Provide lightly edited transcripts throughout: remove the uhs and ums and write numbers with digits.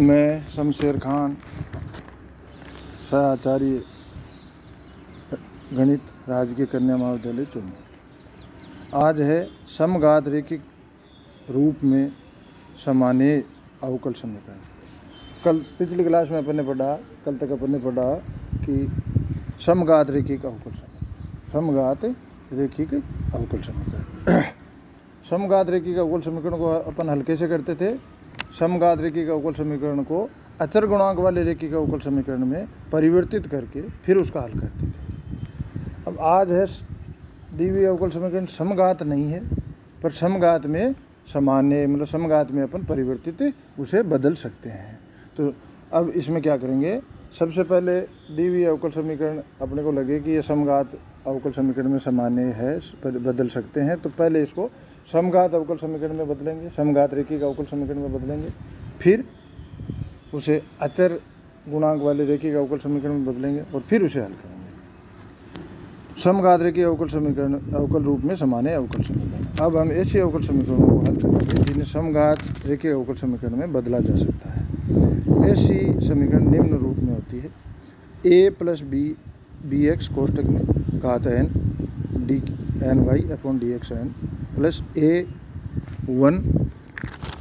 मैं शमशेर खान, सहाचार्य गणित, राजकीय कन्या महाविद्यालय चुन। आज है समघात रैखिक रूप में समानीय अवकल समीकरण। कल पिछली क्लास में अपन ने पढ़ा कि समघात रैखिक अवकल समीकरण, समघात रैखिक अवकल समीकरण। समघात रैखिक अवकल समीकरण को अपन हल कैसे करते थे? समघात रैखिक अवकल समीकरण को अचर गुणांक वाले रैखिक अवकल समीकरण में परिवर्तित करके फिर उसका हल करते थे। अब आज है दी हुई अवकल समीकरण समघात नहीं है, पर समघात में सामान्य, मतलब समघात में अपन परिवर्तित उसे बदल सकते हैं। तो अब इसमें क्या करेंगे? सबसे पहले दी हुई अवकल समीकरण अपने को लगे कि ये समघात अवकल समीकरण में सामान्य है, बदल सकते हैं, तो पहले इसको समघात अवकल समीकरण में बदलेंगे, समघात रैखिक अवकल समीकरण में बदलेंगे, फिर उसे अचर गुणांक वाले रैखिक अवकल समीकरण में बदलेंगे और फिर उसे हल करेंगे। समघात रैखिक अवकल समीकरण अवकल रूप में सामान्य अवकल समीकरण। अब हम ऐसे अवकल समीकरणों को हल करेंगे जिन्हें समघात रैखिक अवकल समीकरण में बदला जा सकता है। ऐसी समीकरण निम्न रूप में होती है: a प्लस बी एक्स कोष्टक में घात n D N Y upon D X N plus a1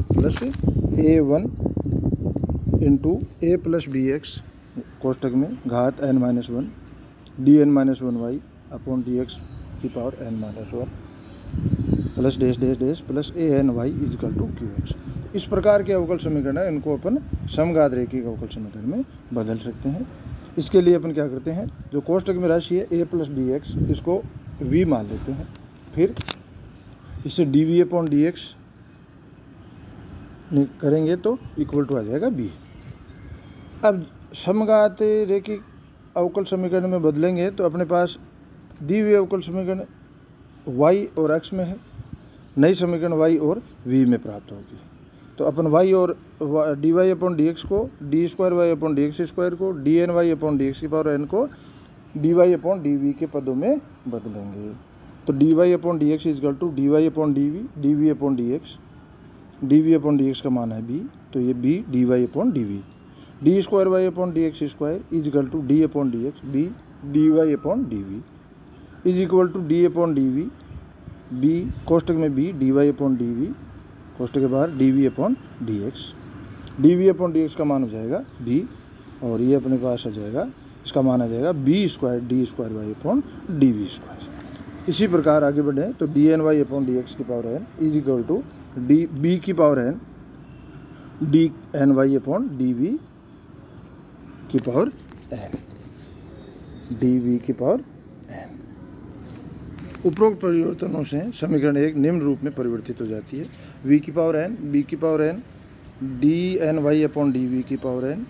plus a1 into A plus B X कोष्टक में घात n-1 D N minus one Y upon D X की power n-1 plus dash dash dash plus A N Y is equal to Q X. इस प्रकार के अवकल समीकरण है, इनको अपन समघात रैखिक अवकल समीकरण में बदल सकते हैं। इसके लिए अपन क्या करते हैं? जो कोष्टक में राशि है a प्लस बी एक्स, इसको v मान लेते हैं, फिर इससे D V upon D X करेंगे तो इक्वल टू आ जाएगा b। अब समघात रैखिक अवकल समीकरण में बदलेंगे तो अपने पास दी हुई अवकल समीकरण y और x में है, नई समीकरण y और v में प्राप्त होगी। तो अपन y और D Y upon D X को D square Y upon D X square को D N Y upon D X की पावर n को D Y upon D V के पदों में बदलेंगे। तो D Y upon D X is equal to D Y upon D V upon D X, D V upon D X का मान है b, तो ये b D Y upon D V, D square Y upon D X square is equal to D upon D X b D Y upon D V is equal to D upon D V, b कोष्टक में b D Y upon D V, कोष्टक के बाहर D V upon D X, D V upon D X का मान हो जाएगा b, और ये अपने पास आ जाएगा, इसका मान आ जाएगा b square D square Y upon D V square. इसी प्रकार आगे बढ़े तो D N Y upon D X की power n is equal to D B की power n D N Y upon D V की पावर n, डी वी की power n। उपरोक्त परिवर्तनों से समीकरण एक निम्न रूप में परिवर्तित हो जाती है: v की पावर n b की power n D N Y upon D V की power n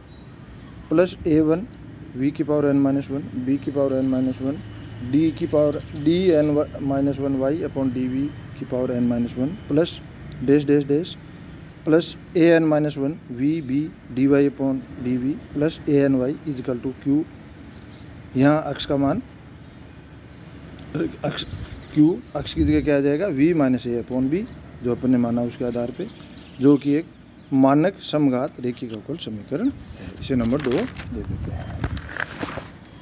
plus a1 v की पावर n-1 b की पावर n-1 डी की power D N minus one Y upon D V की power n-1 plus dash dash dash plus A N minus one V B D Y upon D V plus A N Y is equal to Q. यहाँ अक्ष का मान अक्ष Q, अक्ष की जगह क्या आ जाएगा? v माइनस ए अपॉन बी, जो अपन ने माना उसके आधार पे, जो कि एक मानक समघात रैखिक अवकल समीकरण है। इसे नंबर 2 दे देते हैं।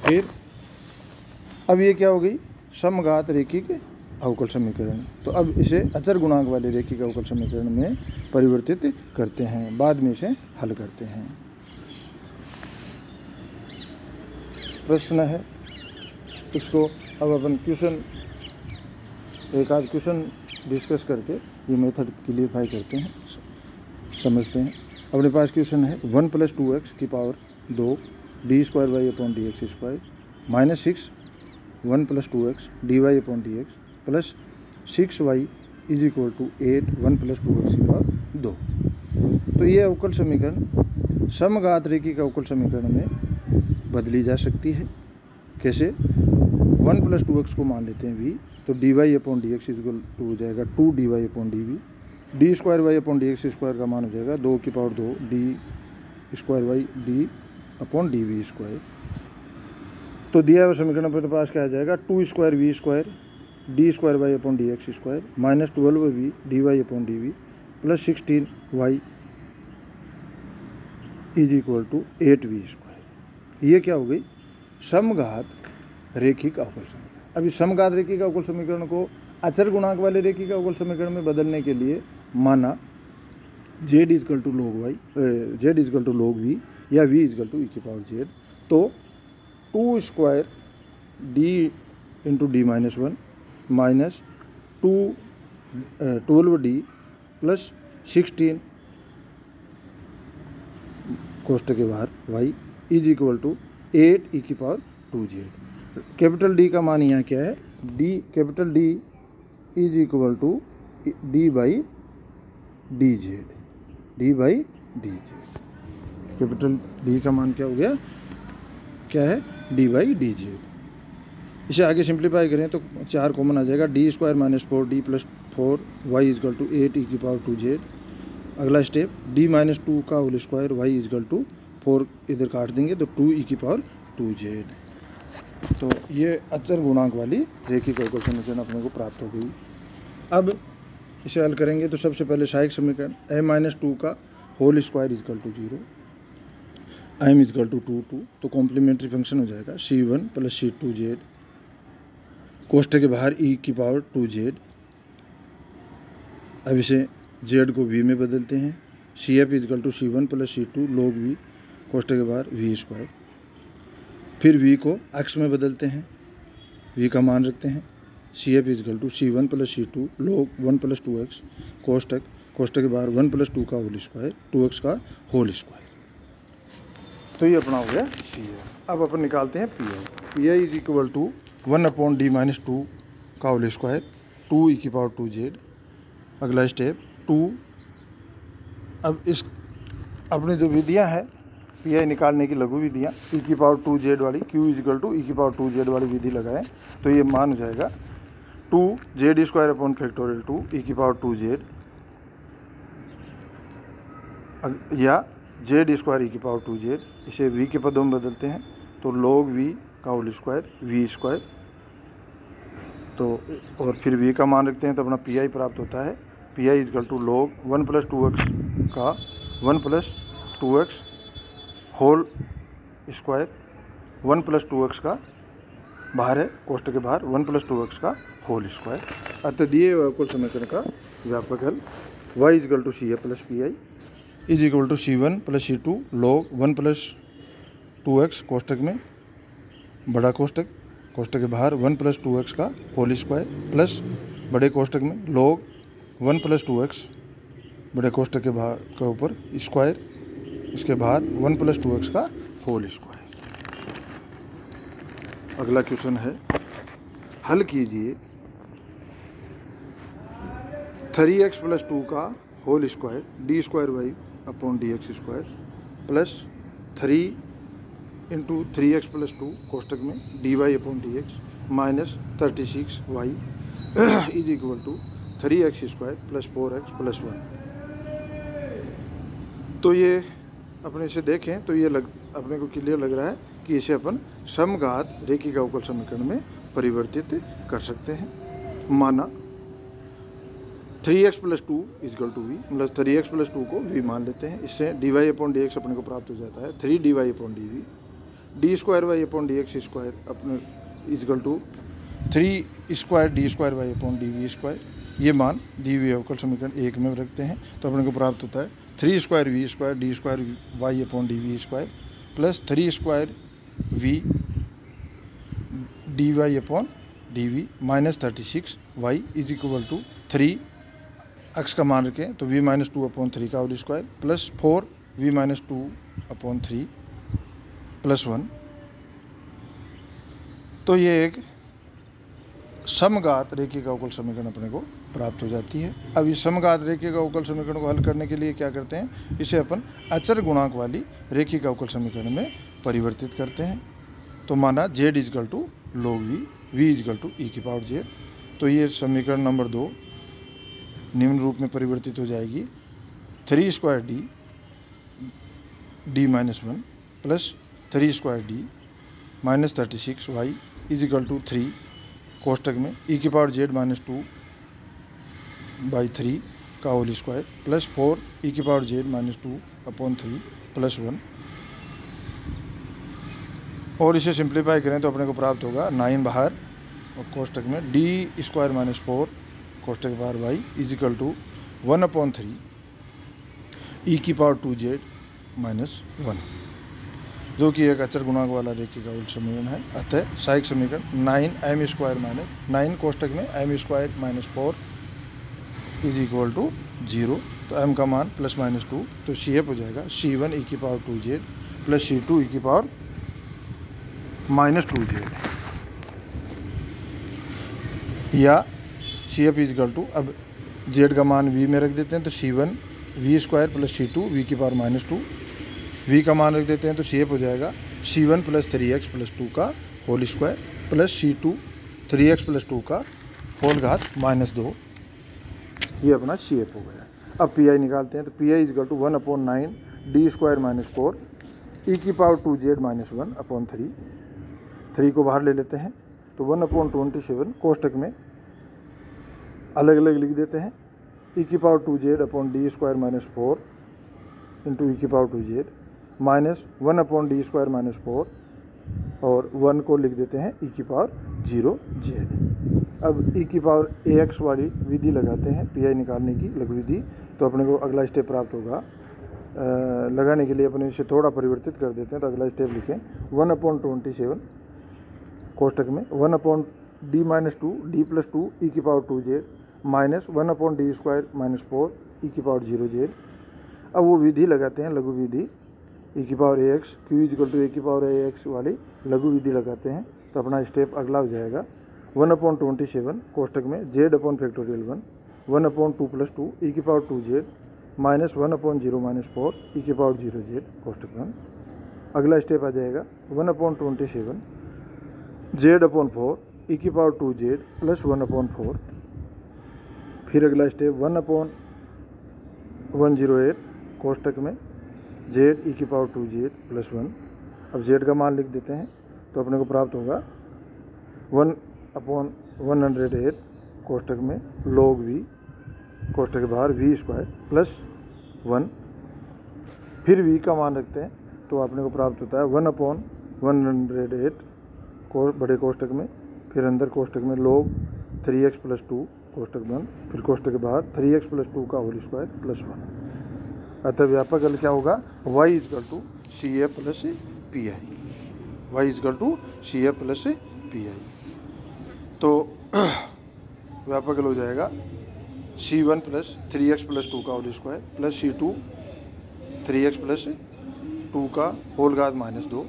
फिर अब ये क्या हो गई? समघात रैखिक अवकल समीकरण। तो अब इसे अचर गुणांक वाले रैखिक अवकल समीकरण में परिवर्तित करते हैं, बाद में इसे हल करते हैं। प्रश्न है, इसको अब अपन क्वेश्चन, एक आध क्वेश्चन डिस्कस करके ये मेथड क्लियरफाई करते हैं, समझते हैं। अपने पास क्वेश्चन है 1 प्लस 2x की power 2 D square Y upon D X square minus 6 1 plus 2x D Y upon D X plus 6y is equal to 8 1 plus 2x की पावर 2। तो ये अवकल समीकरण समघात रैखिक अवकल समीकरण में बदली जा सकती है। कैसे? 1 प्लस 2x को मान लेते हैं v, तो D Y upon D X is equal to हो जाएगा 2 D Y upon D V, D square Y upon D X square का मान हो जाएगा 2 की power 2 D square Y D upon D V square. तो दिया हुआ समीकरण अपने पास क्या आ जाएगा? 2 square V square D square Y upon D X square minus 12 V D Y upon D V plus 16 Y is equal to 8v²। ये क्या हो गई? समघात रेखिक अवकल समीकरण। अभी समघात रेखिक अवकल समीकरण को अचर गुणांक वाले रेखिक अवकल समीकरण में बदलने के लिए माना z is equal to log y, z is equal to log v या v इजकल टू e⁻z, तो 2² d into d minus 1 minus 12d plus 16 कोष्ठक के बाहर y is equal to 8e⁻2z। Capital D का मान यहाँ क्या है? d, capital D is equal to d by dz, d by dz। Capital D का मान क्या हो गया? क्या है? d by dz। इसे आगे सिंप्लीफाई करें तो 4 कॉमन आ जाएगा, d² minus 4d plus 4y is equal to 8e⁻2z। अगला स्टेप d माइनस 2 का whole square y is equal to 4 इधर काट देंगे तो 2e⁻2z। तो ये अचर गुणांक वाली रेखिक अवकल समीकरण अपने को प्राप्त हो गई। अब इसे हल करेंगे तो सबसे पहले सहायक समीकरण a माइनस 2 का whole square is equal to 0, m is equal to 2 तो कॉम्प्लीमेंट्री फंक्शन हो जाएगा c1 प्लस c2z, कोष्ठक के बाहर e⁻2z। अब इसे z को v में बदलते हैं, cf is equal to c1 plus c2 log v, कोष्ठक के बाहर v²। फिर v को x में बदलते हैं, v का मान रखते हैं, cf is equal to c1 plus c2 log 1 plus 2x, कोष्ठक के बाहर 1 प्लस 2 का होल स्क्वायर, 2x का होल स्क्वायर। तो ये अपना हो गया cf। अब अपन निकालते हैं pi is equal to 1/d minus 2 का होल स्क्वायर 2e⁻2z। अगला स्टेप 2। अब इस अपने जो विधियाँ हैं पी निकालने की लघु विधियाँ e⁻2z वाली, q इजकल टू e⁻2z वाली विधि लगाएं तो ये मान हो जाएगा 2z² 2 e⁻2z या z² इसे v के पदों में बदलते हैं तो log v का होल स्क्वायर v²। तो और फिर v का मान रखते हैं तो अपना pi प्राप्त होता है, pi is equal to log 1 plus 2x का 1 plus 2x whole square, 1 plus 2x का बाहर है, कोष्ठक के बाहर 1 प्लस 2x का होल स्क्वायर। अतः दिए अवकल समीकरण का व्यापक हल y is equal to cf plus pi is equal to c1 plus c2 log 1 plus 2x कोष्ठक में बड़ा कोष्ठक, कोष्ठक के बाहर 1 प्लस 2x का होल स्क्वायर प्लस बड़े कोष्ठक में log 1 प्लस 2x बड़े कोष्ठक के बाहर के ऊपर स्क्वायर, इसके बाहर 1 प्लस 2x का होल स्क्वायर। अगला क्वेश्चन है, हल कीजिए 3x प्लस 2 का whole square d²y/dx² plus 3 into 3x plus 2 कोष्ठक में dy/dx minus 36y is equal to 3x² plus 4x plus 1। तो ये अपने इसे देखें तो ये अपने को क्लियर लग रहा है कि इसे अपन समघात रेखिक अवकल समीकरण में परिवर्तित कर सकते हैं। माना 3x plus 2 is equal to v, मतलब 3x प्लस 2 को v मान लेते हैं, इससे dy/dx अपने को प्राप्त हो जाता है 3dy/dv, d²y/dx² अपने इजकल टू 3² ये मान दी हुई अवकल समीकरण 1 में रखते हैं तो अपने को प्राप्त होता है 3² d² plus 3² dy/dv minus 36y is equal to 3 x का मान रखें तो v-2/3 का whole square plus 4v-2/3 plus 1। तो ये एक समघात रेखिक अवकल समीकरण अपने को प्राप्त हो जाती है। अब इस समघात रेखिक अवकल समीकरण को हल करने के लिए क्या करते हैं, इसे अपन अचर गुणांक वाली रेखिक अवकल समीकरण में परिवर्तित करते हैं। तो माना z is equal to log v is equal to e⁻z, तो ये समीकरण नंबर 2 निम्न रूप में परिवर्तित हो जाएगी 3² d-1 plus 3² d minus 36y is equal to 3 कोष्ठक में e⁻z-2/3 का होल स्क्वायर प्लस 4 ई की पावर जेड माइनस 2/3 प्लस 1, और इसे सिंप्लीफाई करें तो अपने को प्राप्त होगा 9 बाहर और कोष्टक में डी स्क्वायर माइनस 4 कोष्टक बाहर वाई इज इक्वल टू 1/3 ई की पावर 2z माइनस 1, जो कि एक अचर गुणांक वाला रेखी का उल्टा समीकरण है। अतः सहायक समीकरण 9m स्क्वायर माइनस 9 कोष्टक में m square minus 4 is equal to 0, तो m का मान प्लस माइनस 2, तो CF हो जाएगा C1 ई की पावर 2z प्लस C2 ई की पावर माइनस 2z, या CF इज इक्वल टू, अब z का मान v में रख देते हैं तो C1 v square plus C2 v की पावर माइनस 2, v का मान रख देते हैं तो CF हो जाएगा C1 प्लस 3x प्लस 2 का whole square plus C2 3x plus 2 का होल घात माइनस 2, ये अपना CF हो गया। अब PI निकालते हैं तो PI is equal to 1/9 D square minus 4 E की पावर 2z माइनस 1/3, 3 को बाहर ले लेते हैं तो 1/27 कोष्टक में अलग अलग लिख देते हैं ई की power 2z upon D square minus 4 into E की power 2z minus 1/d square minus 4, और 1 को लिख देते हैं ई की पावर 0z। अब ई की पावर ax वाली विधि लगाते हैं PI निकालने की लघु विधि, तो अपने को अगला स्टेप प्राप्त होगा। लगाने के लिए अपने इसे थोड़ा परिवर्तित कर देते हैं, तो अगला स्टेप लिखें 1/27 कोष्टक में 1/d माइनस 2 d प्लस 2 ई की power 2z minus 1/d square minus 4 E की पावर 0z। अब वो विधि लगाते हैं लघु विधि ई की power ax q is equal to A की पावर ax वाली लघु विधि लगाते हैं, तो अपना स्टेप अगला हो जाएगा 1/27 कोष्टक में z अपॉन फैक्टोरियल 1/2 प्लस 2 ई की power 2z minus 1/0 minus 4 E की पावर 0z कोष्टक में। अगला स्टेप आ जाएगा 1/27 z अपॉन 4 ई की पावर 2z प्लस 1/4, फिर अगला स्टेप 1/108 कोष्टक में z ई की पावर 2z प्लस 1। अब z का मान लिख देते हैं तो अपने को प्राप्त होगा 1/108 कोष्टक में log v कोष्टक के बाहर v स्क्वायर प्लस 1, फिर v का मान रखते हैं तो अपने को प्राप्त होता है 1/108 बड़े कोष्टक में, फिर अंदर कोष्टक में log 3x प्लस 2 कोष्टक बंद, फिर कोष्टक के बाहर 3x प्लस 2 का होल स्क्वायर प्लस 1। अतः व्यापक हल क्या होगा y is equal to CF plus PI, y is equal to CF plus PI। तो व्यापक हल हो जाएगा C1 प्लस 3x प्लस 2 का whole square plus C2 3x plus 2 का होल घात माइनस 2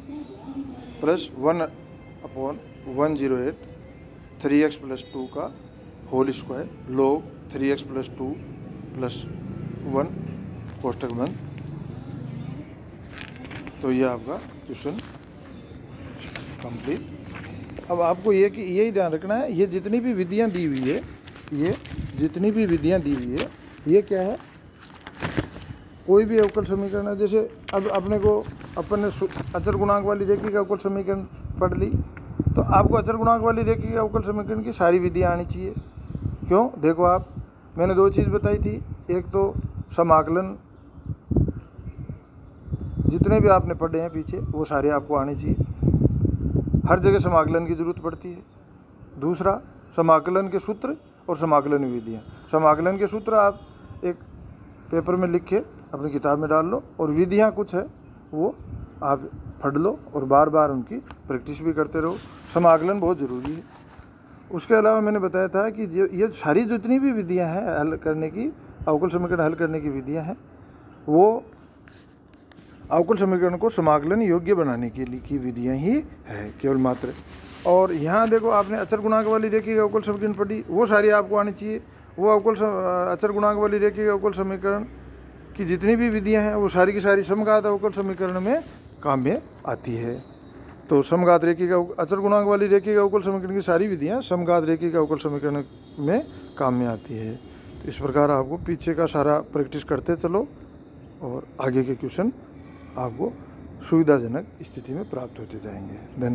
प्लस 1/108 3x प्लस 2 का whole square log 3x plus 2 plus 1 कोष्टक बंद। तो ये आपका क्वेश्चन कंप्लीट। अब आपको ये कि यही ध्यान रखना है, ये जितनी भी विधियां दी हुई है, ये जितनी भी विधियां दी हुई है, ये क्या है, कोई भी अवकल समीकरण है। जैसे अब अपने को अपन ने अचर गुणांक वाली रेखी का अवकल समीकरण पढ़ ली, तो आपको अचर गुणांक वाली रेखी का अवकल समीकरण की सारी विधियां आनी चाहिए। क्यों? देखो आप, मैंने 2 चीज़ बताई थी, एक तो समाकलन, जितने भी आपने पढ़े हैं पीछे वो सारे आपको आने चाहिए, हर जगह समाकलन की ज़रूरत पड़ती है। दूसरा, समाकलन के सूत्र और समाकलन विधियाँ। समाकलन के सूत्र आप एक पेपर में लिख के अपनी किताब में डाल लो, और विधियाँ कुछ है वो आप पढ़ लो और बार बार उनकी प्रैक्टिस भी करते रहो। समाकलन बहुत ज़रूरी है। उसके अलावा मैंने बताया था कि ये सारी जितनी भी विधियाँ हैं हल करने की, अवकल समीकरण हल करने की विधियाँ हैं, वो अवकल समीकरण को समाकलन योग्य बनाने के लिए की विधियाँ ही है केवल मात्र। और यहाँ देखो, आपने अचर गुणांक वाली रेखी का अवकल समीकरण पढ़ी, वो सारी आपको आनी चाहिए। वो अचर गुणांक वाली रेखी का अवकल समीकरण की जितनी भी विधियाँ हैं वो सारी की सारी समघात अवकल समीकरण में काम में आती है। तो समघात रेखी का अचर गुणांक वाली रेखी का अवकल समीकरण की सारी विधियाँ समघात रेखी का अवकल समीकरण में काम में आती है। तो इस प्रकार आपको पीछे का सारा प्रैक्टिस करते चलो और आगे के क्वेश्चन आपको सुविधाजनक स्थिति में प्राप्त होते जाएंगे। धन्यवाद।